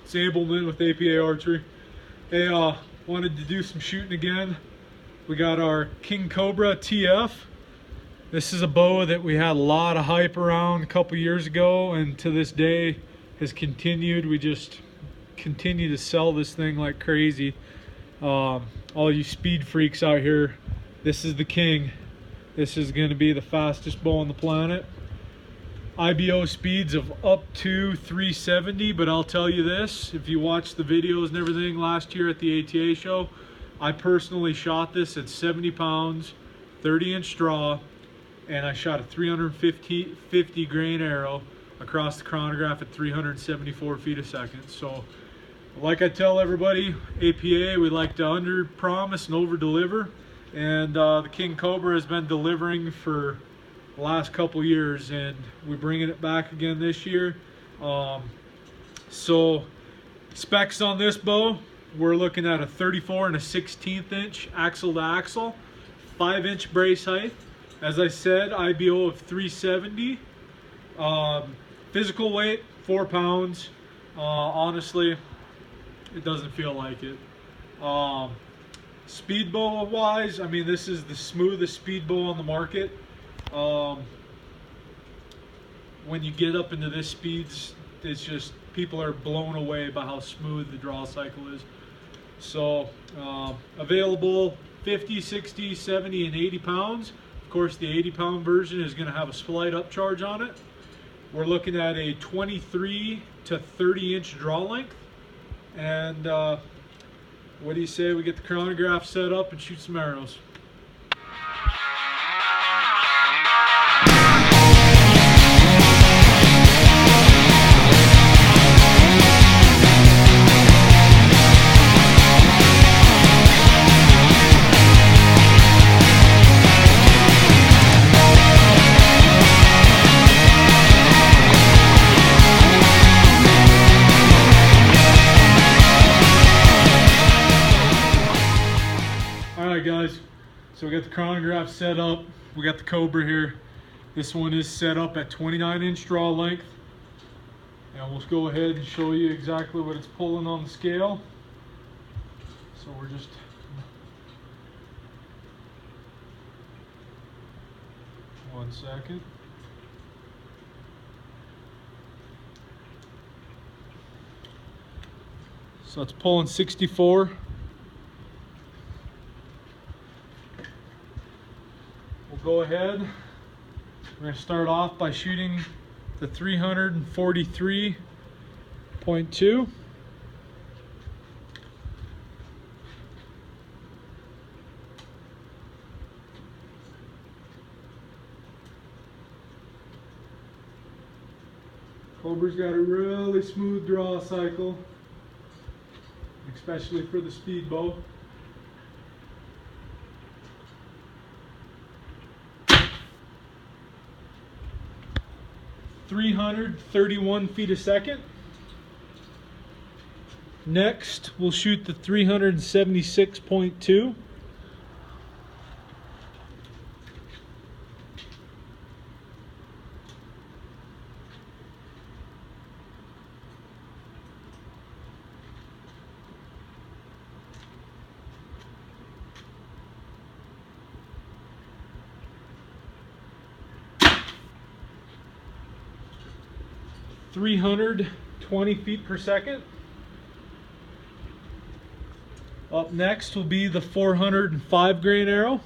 It's Abelmann with APA Archery. Hey, wanted to do some shooting again. We got our King Cobra TF. This is a bow that we had a lot of hype around a couple years ago, and to this day has continued. We just continue to sell this thing like crazy. All you speed freaks out here, this is the king. This is going to be the fastest bow on the planet. IBO speeds of up to 370, but I'll tell you this, if you watch the videos and everything last year at the ATA show, I personally shot this at 70 pounds, 30-inch draw, and I shot a 350 grain arrow across the chronograph at 374 feet a second. So like I tell everybody, APA, we like to under promise and over deliver, and the King Cobra has been delivering for the last couple years, and we're bringing it back again this year. So specs on this bow, we're looking at a 34 and a 16th inch axle to axle, 5-inch brace height. As I said, IBO of 370. Physical weight 4 pounds. Honestly, it doesn't feel like it. Speed bow wise, I mean, this is the smoothest speed bow on the market. When you get up into this speeds, it's just, people are blown away by how smooth the draw cycle is. So available 50, 60, 70, and 80 pounds. Of course, the 80-pound version is going to have a slight upcharge on it. We're looking at a 23 to 30-inch draw length. And what do you say we get the chronograph set up and shoot some arrows? Guys, so we got the chronograph set up. We got the Cobra here. This one is set up at 29-inch draw length, and we'll go ahead and show you exactly what it's pulling on the scale. So we're just one second. So it's pulling 64. Go ahead. We're going to start off by shooting the 343.2. Cobra's got a really smooth draw cycle, especially for the speed bow. 331 feet a second. Next, we'll shoot the 376.2. (320 feet per second. Up next will be the 405 grain arrow.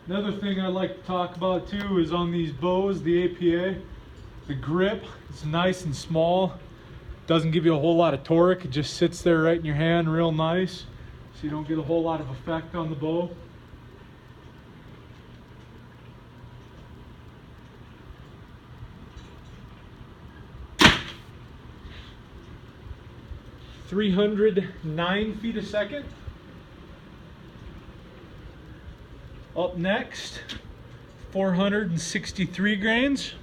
Another thing I'd like to talk about too is on these bows, the APA, the grip is nice and small. Doesn't give you a whole lot of torque. It just sits there right in your hand real nice, so you don't get a whole lot of effect on the bow. (309 feet a second. Up next, 463 grains.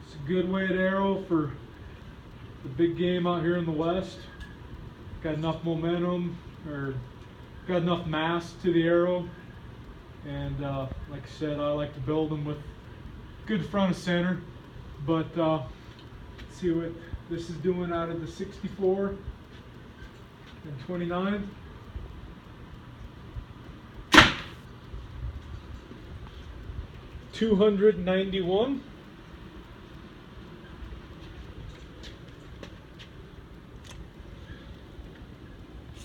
It's a good weight arrow for the big game out here in the West. got enough momentum, or got enough mass to the arrow. And like I said, I like to build them with good front of center. But let's see what this is doing out of the 64 and 29. $291.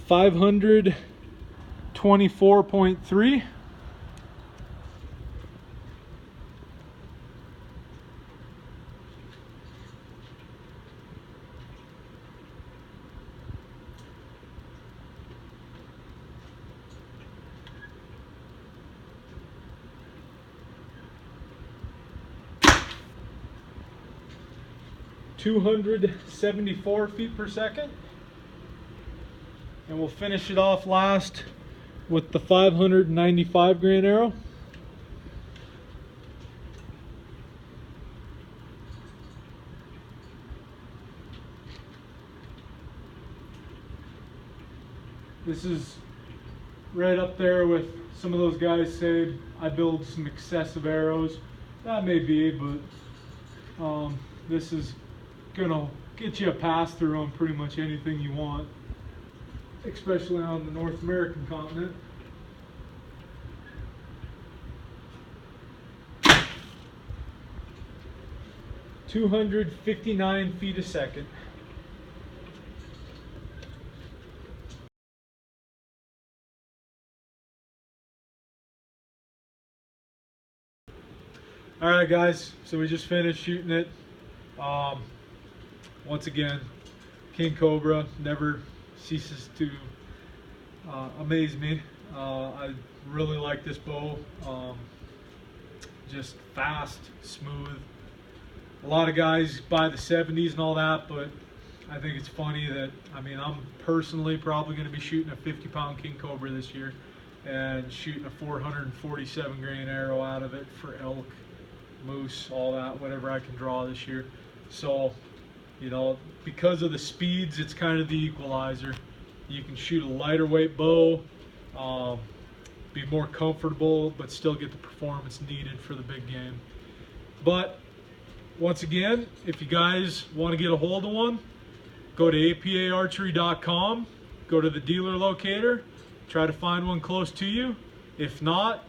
$524.3. $274 feet per second. And we'll finish it off last with the 595 grain arrow. This is right up there with some of those guys say I build some excessive arrows. That may be, but this is gonna get you a pass through on pretty much anything you want, especially on the North American continent. $259 feet a second. All right, guys, so we just finished shooting it. Once again, King Cobra never ceases to amaze me. I really like this bow. Just fast, smooth. A lot of guys buy the 70s and all that, but I think it's funny that, I mean, I'm personally probably going to be shooting a 50-pound King Cobra this year and shooting a 447 grain arrow out of it for elk, moose, all that, whatever I can draw this year. So, you know, because of the speeds, it's kind of the equalizer. You can shoot a lighter weight bow, be more comfortable, but still get the performance needed for the big game. But once again, if you guys want to get a hold of one, go to apaarchery.com, go to the dealer locator, try to find one close to you. If not,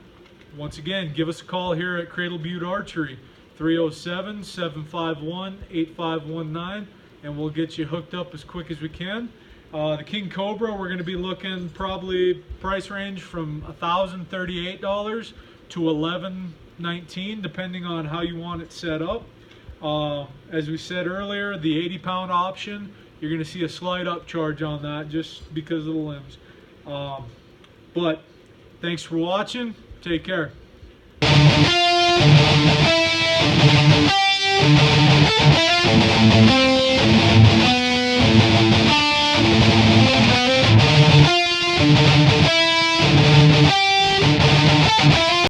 once again, give us a call here at Cradle Butte Archery, 307-751-8519, and we'll get you hooked up as quick as we can. The King Cobra, we're going to be looking probably price range from $1,038 to $1,119, depending on how you want it set up. As we said earlier, the 80-pound option, you're going to see a slight upcharge on that just because of the limbs. But thanks for watching. Take care.